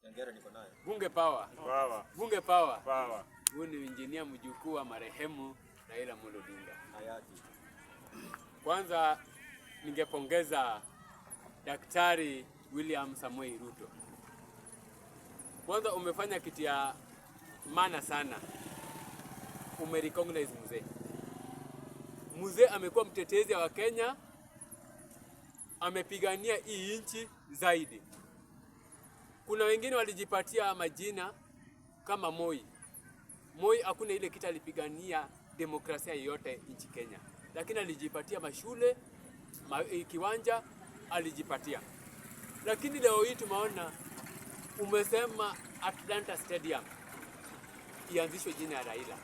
Bunge power. Power. Bunge power. Power. Huyu ni injinia mjukuu wa marehemu Raila Amolo Odinga. Hayati. Kwanza ningepongeza Daktari William Samoei Ruto. Kwanza umefanya kitu ya maana sana. Umerecognize mzee. Mzee amekuwa mtetezi wa Kenya. Amepigania hii nchi zaidi. Kuna wengine walijipatia majina kama Moi. Moi hakuna ile kitu alipigania demokrasia yote nchi Kenya. Lakini alijipatia mashule, kiwanja alijipatia. Lakini leo hii tumeona umesema Atlanta Stadium ianzishwe jina ya Raila.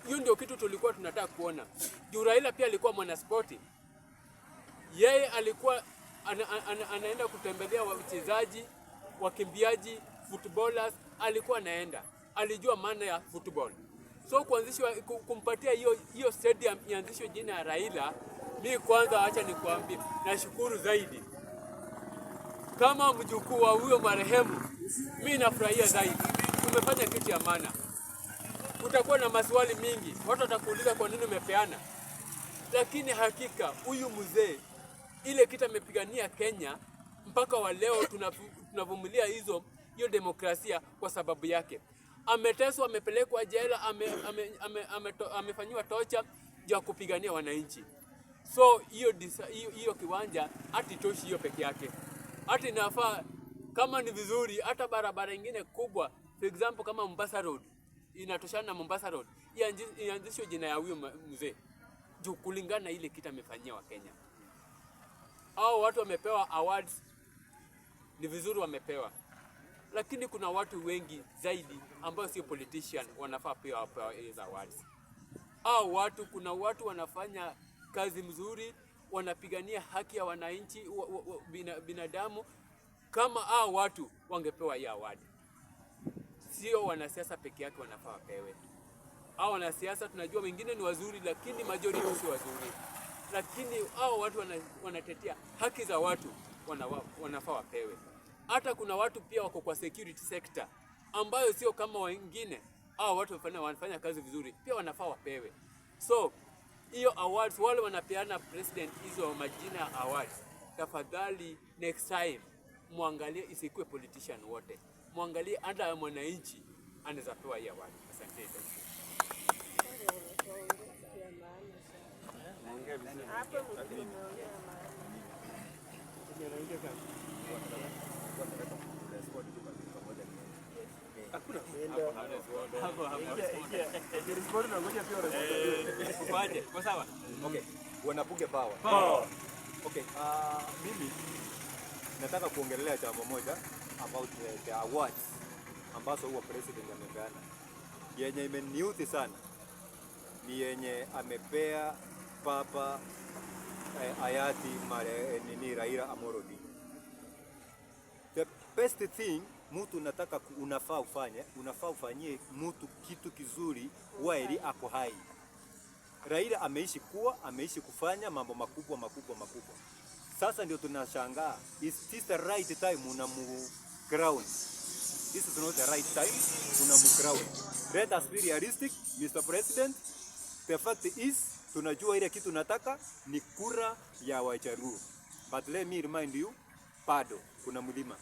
Hiyo ndio kitu tulikuwa tunataka kuona. Juu Raila pia alikuwa mwanaspoti. Yeye alikuwa anaenda kutembelea wachezaji, wakimbiaji, footballers, alikuwa anaenda. Alijua maana ya football. So kumpatia hiyo stadium ianzishwe jina ya Raila, mimi kwanza acha nikuambie, nashukuru zaidi. Kama mjukuu wa huyo marehemu, mimi nafurahia zaidi. Umefanya kitu ya maana. Utakuwa na maswali mingi, watu watakuuliza kwa nini umepeana. Lakini hakika huyu mzee ile kitu amepigania Kenya mpaka wa leo tunavumilia hiyo demokrasia kwa sababu yake. Ameteswa, amepelekwa jela, amefanywa torture ya kupigania wananchi. So hiyo kiwanja hatitoshi hiyo peke yake. Hata inafaa kama ni vizuri hata barabara nyingine kubwa, for example kama Mombasa Road, inatoshana na Mombasa Road, ianzishwe jina ya huyo mzee. Juu kulingana na ile kitu amefanyia wa Kenya. Hao watu wamepewa awards, ni vizuri wamepewa. Lakini kuna watu wengi zaidi ambao sio politician wanafaa pia wapewa hizo awards. Kuna watu wanafanya kazi mzuri, wanapigania haki ya wananchi, binadamu. Kama hao watu wangepewa hii award. Sio wanasiasa peke yake wanafaa wapewe. Hao wanasiasa tunajua wengine ni wazuri, lakini majority si wazuri. Lakini hao watu wanatetea haki za watu, wanafaa wapewe. Hata kuna watu pia wako kwa security sector ambayo sio kama wengine. Hao watu wanafanya kazi vizuri, pia wanafaa wapewe. So hiyo awards, wale wanapeana president hizo majina awards, tafadhali next time muangalie isikuwe politician wote. Muangalie hata mwananchi anaweza pewa hiyo award. Asante. Okay. Wanabunge power. Okay. Mimi nataka kuongelea jambo moja about the awards ambazo huwa president amepeana. Yenye imeniudhi sana ni yenye amepea papa hayati Raila Amolo Odinga. The best thing mtu unafaa ufanyie mtu kitu kizuri while ako hai. Raila ameishi kufanya mambo makubwa. Sasa ndio tunashangaa, is this the right time unamu crown? This is not the right time unamu crown. Let us be realistic, Mr. President. The fact is, tunajua ile kitu nataka ni kura ya Wajaluo. But let me remind you, bado kuna mlima.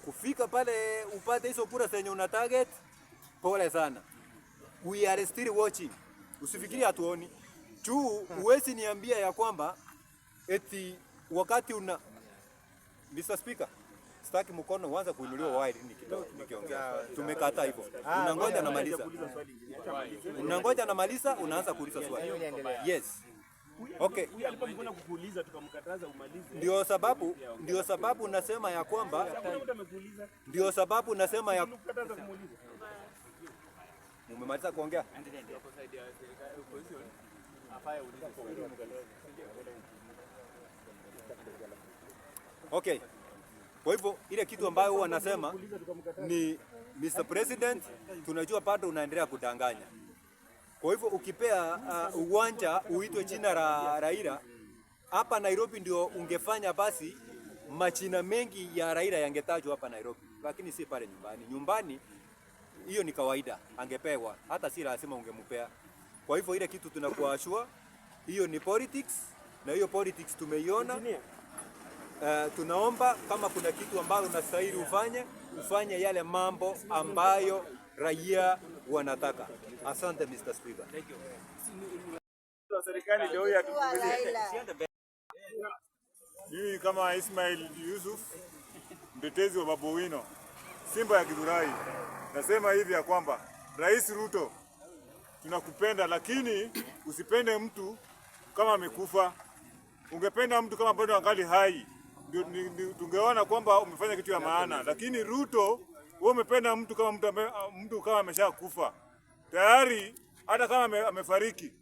Kufika pale upate hizo kura zenye una target, pole sana. We are still watching. Usifikiri hatuoni. Huwezi niambia ya kwamba eti wakati Mr. Speaker, sitaki mkono uanze kuinuliwa wide nikiongea. Tumekataa hivyo. Unangoja namaliza, unaanza kuuliza swali. Yes. Okay. Alipomkona kukuuliza tukamkataza umalize. Ndio sababu nasema ya kwamba umemaliza kuongea. Okay. Kwa hivyo ile kitu ambayo wanasema ni Mr. President, tunajua bado unaendelea kudanganya. Kwa hivyo ukipea uwanja uitwe jina la Raila, hapa Nairobi ndio ungefanya basi Majina mengi ya Raila yangetajwa hapa Nairobi, lakini si pale nyumbani. Nyumbani hiyo ni kawaida, angepewa, hata si lazima ungempea. Kwa hivyo ile kitu tunakuashua, hiyo ni politics, na hiyo politics tumeiona. Tunaomba kama kuna kitu ambayo unastahili ufanye yale mambo ambayo raia wanataka. Asante Mr. Speaker. Thank you. Serikali ndio ya mimi kama Ismail Yusuf, mtetezi wa Babu Owino, Simba ya Githurai, nasema hivi ya kwamba Rais Ruto, tunakupenda, lakini usipende mtu kama amekufa. Ungependa mtu kama bado angali hai, ndio tungeona kwamba umefanya kitu ya maana. Lakini Ruto, wewe umependa mtu kama ameshakufa tayari, hata kama amefariki.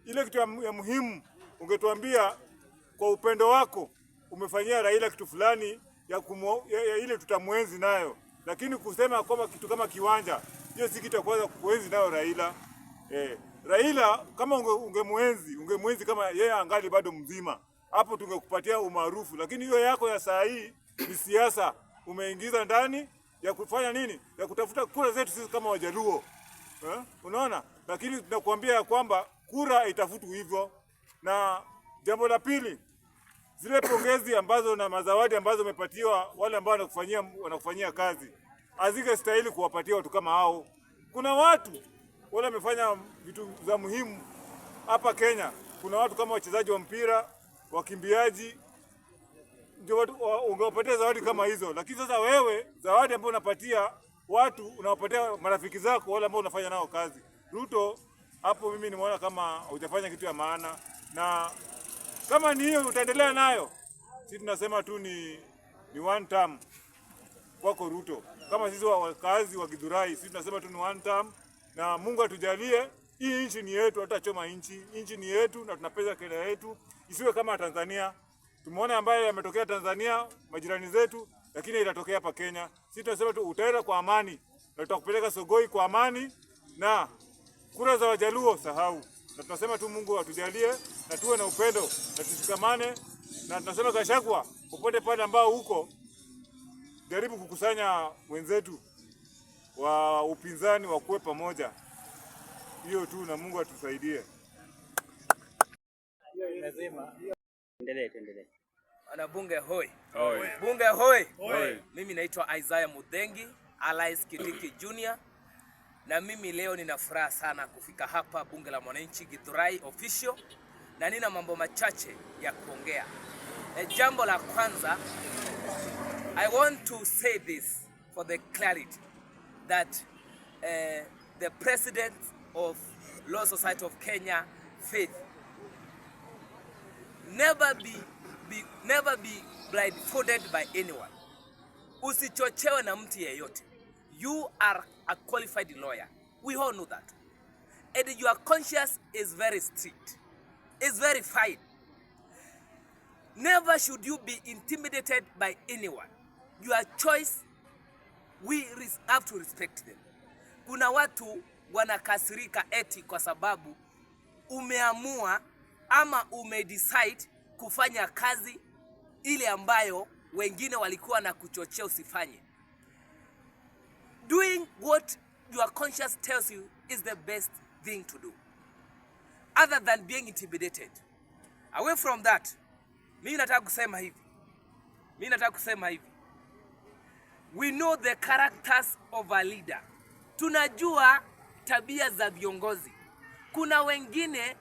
Ile kitu ya muhimu ungetuambia kwa upendo wako umefanyia Raila kitu fulani ya ile tutamwenzi nayo. Lakini kusema kwamba kitu kama kiwanja, hiyo si kitu kwanza kuenzi nayo Raila. Raila kama ungemwenzi kama yeye angali bado mzima, hapo tungekupatia umaarufu. Lakini hiyo yako ya saa hii ni siasa umeingiza ndani ya kufanya nini? Ya kutafuta kura zetu sisi kama Wajaluo. Unaona? Lakini tunakuambia ya kwamba kura itafutu hivyo. Na jambo la pili, zile pongezi ambazo na mazawadi ambazo umepatiwa wale ambao wanakufanyia kazi, hazingestahili kuwapatia watu kama hao. Kuna watu wale wamefanya vitu za muhimu hapa Kenya. Kuna watu kama wachezaji wa mpira, wakimbiaji, ndio ungewapatia zawadi kama hizo. Lakini sasa wewe zawadi ambayo unapatia watu, unawapatia marafiki zako wale ambao unafanya nao kazi. Ruto, hapo mimi nimeona kama hujafanya kitu ya maana, na kama ni hiyo utaendelea nayo, sisi tunasema tu ni one term kwako Ruto. Kama sisi wakazi wa Githurai, sisi tunasema tu ni one term, na Mungu atujalie. Hii nchi ni yetu, hatutachoma nchi. Nchi ni yetu na tunapeza Kenya yetu. Isiwe kama Tanzania. Tumeona ambaye yametokea Tanzania, majirani zetu, lakini itatokea hapa Kenya. Sisi tunasema tu utaenda kwa amani, na tutakupeleka Sogoi kwa amani, na kura za Wajaluo sahau. Na tunasema tu Mungu atujalie na tuwe na upendo na tushikamane, na tunasema Gachagua, popote pale ambao huko, jaribu kukusanya wenzetu wa upinzani wakuwe pamoja. Hiyo tu, na Mungu atusaidie. Endelee. Ana bunge hoi. Bunge hoi. Mimi naitwa Isaiah Mudhengi, Alice Kitiki Junior. Na mimi leo nina furaha sana kufika hapa bunge la mwananchi Githurai official, na nina mambo machache ya kuongea. Jambo la kwanza, I want to say this for the clarity that the president of Law Society of Kenya, Faith, never be blindfolded by anyone. Usichochewe na mtu yeyote. You are a qualified lawyer. We all know that. And your conscience is very strict. It's very fine. Never should you be intimidated by anyone. Your choice, we have to respect them. Kuna watu wanakasirika eti kwa sababu umeamua ama umedecide kufanya kazi ile ambayo wengine walikuwa na kuchochea usifanye. Doing what your conscience tells you is the best thing to do, other than being intimidated. Away from that, mimi nataka kusema hivi. We know the characters of a leader. Tunajua tabia za viongozi. Kuna wengine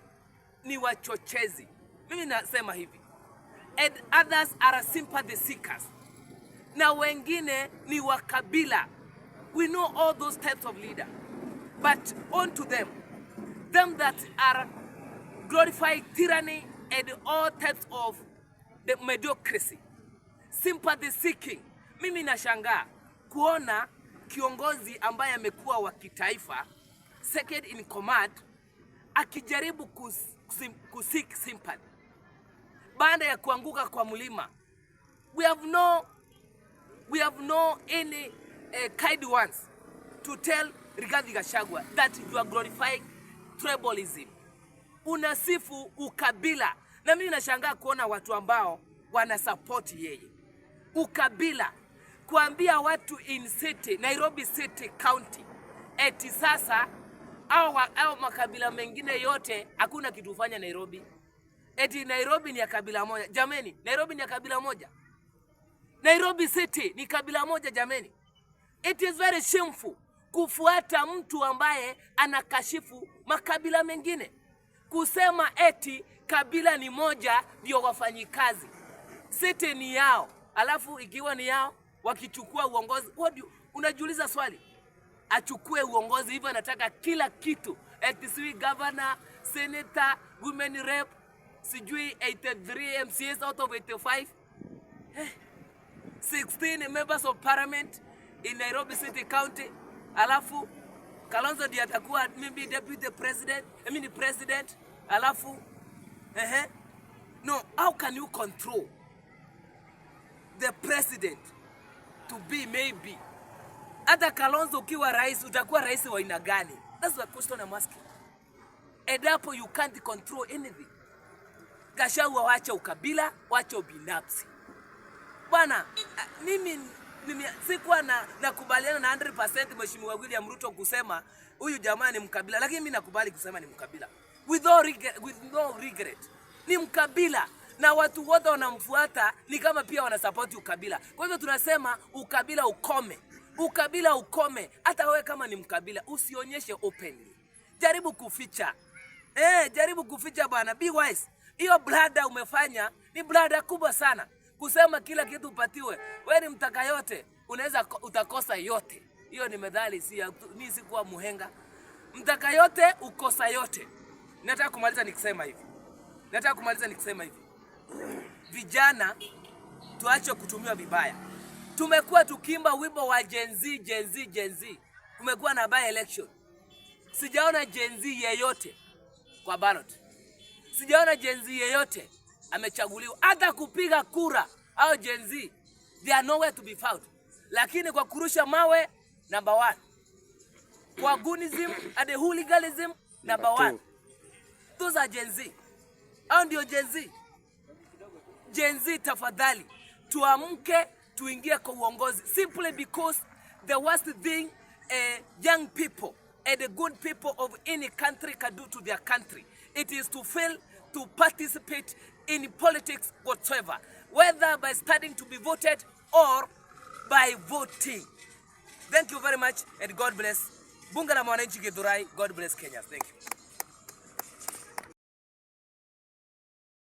ni wachochezi. Mimi nasema hivi. And others are sympathy seekers. Na wengine ni wakabila. We know all those types of leaders. But on to them that are glorifying tyranny and all types of the mediocrity, sympathy seeking. Mimi nashangaa kuona kiongozi ambaye amekuwa wa kitaifa, second in command, akijaribu kusik sympathy baada ya kuanguka kwa mlima. We have no any kind ones to tell Rigathi Gachagua that you are glorifying tribalism. Unasifu ukabila. Na mimi nashangaa kuona watu ambao wana support yeye. ukabila, kuambia watu in city, Nairobi City County, eti sasa au makabila mengine yote hakuna kitu fanya Nairobi. Eti Nairobi ni ya kabila moja. Jameni, Nairobi ni ya kabila moja. Nairobi City ni kabila moja jameni. It is very shameful kufuata mtu ambaye anakashifu makabila mengine. Kusema eti kabila ni moja ndio wafanyikazi. City ni yao. Alafu ikiwa ni yao wakichukua uongozi, unajiuliza swali. Achukue uongozi hivyo, anataka kila kitu. Eti sijui governor, senator, women rep, sijui 83 MCAs out of 85. 16 members of parliament in Nairobi City County. Alafu Kalonzo ndiye atakuwa maybe deputy president, president. Alafu no, how can you control the president to be maybe? Hata Kalonzo ukiwa rais, utakuwa rais wa aina gani? That's the question I'm asking. Endapo you can't control anything. Gachagua, wacha ukabila, wacha ubinafsi. Bwana, mimi sikuwa nakubaliana na 100% Mheshimiwa William Ruto kusema huyu jamaa ni mkabila, lakini mimi nakubali kusema ni mkabila. With no regret. Ni mkabila na watu wote wanamfuata ni kama pia wanasupport ukabila. Kwa hivyo tunasema ukabila ukome. Ukabila ukome. Hata wewe kama ni mkabila usionyeshe openly. Jaribu kuficha. Jaribu kuficha bwana. Be wise. Hiyo blada umefanya ni blada kubwa sana. Kusema kila kitu upatiwe. Wewe ni mtaka yote, utakosa yote. Hiyo ni methali, si kuwa muhenga. Mtaka yote ukosa yote. Nataka kumaliza nikisema hivi. Vijana tuache kutumiwa vibaya. Tumekuwa tukimba wimbo wa Gen Z. Kumekuwa na by election. Sijaona Gen Z yeyote kwa ballot. Sijaona Gen Z yeyote amechaguliwa hata kupiga kura. Au Gen Z, they are nowhere to be found. Lakini kwa kurusha mawe, number 1. Kwa goonism and the hooliganism, number 1. Those are Gen Z. Hao ndio Gen Z. Gen Z, tafadhali tuamke, tuingie kwa uongozi, simply because the worst thing young people and the good people of any country can do to their country, it is to fail to participate in politics whatsoever, whether by studying to be voted or by voting. Thank you very much and God bless. Bunga la Mwananchi Githurai. God bless Kenya. Thank you.